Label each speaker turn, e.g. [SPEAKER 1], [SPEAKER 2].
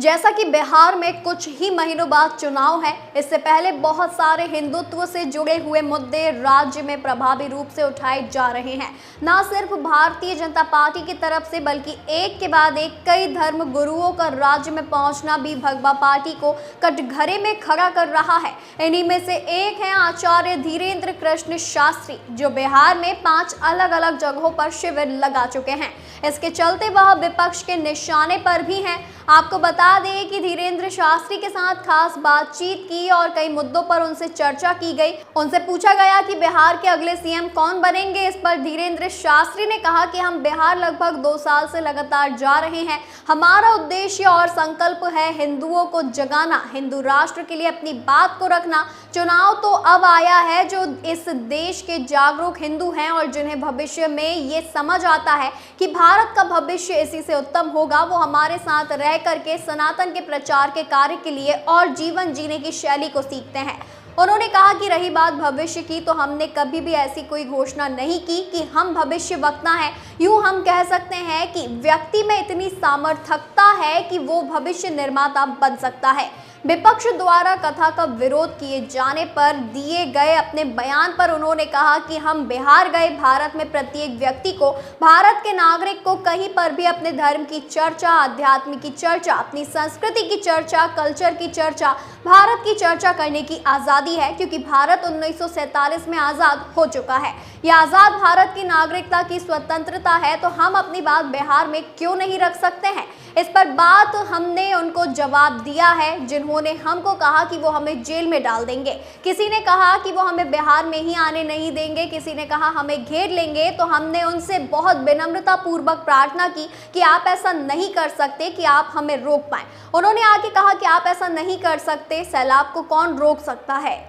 [SPEAKER 1] जैसा कि बिहार में कुछ ही महीनों बाद चुनाव है, इससे पहले बहुत सारे हिंदुत्व से जुड़े हुए मुद्दे राज्य में प्रभावी रूप से उठाए जा रहे हैं। न सिर्फ भारतीय जनता पार्टी की तरफ से बल्कि एक के बाद एक कई धर्म गुरुओं का राज्य में पहुंचना भी भगवा पार्टी को कटघरे में खड़ा कर रहा है। इन्हीं में से एक है आचार्य धीरेन्द्र कृष्ण शास्त्री, जो बिहार में 5 अलग अलग जगहों पर शिविर लगा चुके हैं। इसके चलते वह विपक्ष के निशाने पर भी हैं। आपको बता दें कि धीरेन्द्र शास्त्री के साथ खास बातचीत की और कई मुद्दों पर उनसे चर्चा की गई। उनसे पूछा गया कि बिहार के अगले सीएम कौन बनेंगे। इस पर धीरेन्द्र शास्त्री ने कहा कि हम बिहार लगभग 2 साल से लगातार जा रहे हैं। हमारा उद्देश्य और संकल्प है हिंदुओं को जगाना, हिंदू राष्ट्र के लिए अपनी बात को रखना। चुनाव तो अब आया है जो इस देश के जागरूक हिंदू हैं और जिन्हें भविष्य में ये समझ आता है कि भारत का भविष्य इसी से उत्तम होगा, वो हमारे साथ रह करके सनातन के प्रचार के कार्य के लिए और जीवन जीने की शैली को सीखते हैं। उन्होंने कहा कि रही बात भविष्य की, तो हमने कभी भी ऐसी कोई घोषणा नहीं की कि हम भविष्य वक्ता हैं। यूं हम कह सकते हैं कि व्यक्ति में इतनी सामर्थ्यता है कि वो भविष्य निर्माता बन सकता है। विपक्ष द्वारा कथा का विरोध किए जाने पर दिए गए अपने बयान पर उन्होंने कहा कि हम बिहार गए, भारत में प्रत्येक व्यक्ति को, भारत के नागरिक को कहीं पर भी अपने धर्म की चर्चा, आध्यात्म की चर्चा, अपनी संस्कृति की चर्चा, कल्चर की चर्चा, भारत की चर्चा करने की आज़ादी है, क्योंकि भारत 1947 में आज़ाद हो चुका है। यह आज़ाद भारत की नागरिकता की स्वतंत्रता है, तो हम अपनी बात बिहार में क्यों नहीं रख सकते हैं। इस पर बात हमने उनको जवाब दिया है, जिन्होंने हमको कहा कि वो हमें जेल में डाल देंगे। किसी ने कहा कि वो हमें बिहार में ही आने नहीं देंगे, किसी ने कहा हमें घेर लेंगे। तो हमने उनसे बहुत विनम्रता पूर्वक प्रार्थना की कि आप ऐसा नहीं कर सकते कि आप हमें रोक पाएं। उन्होंने आगे कहा कि आप ऐसा नहीं कर सकते, सैलाब को कौन रोक सकता है।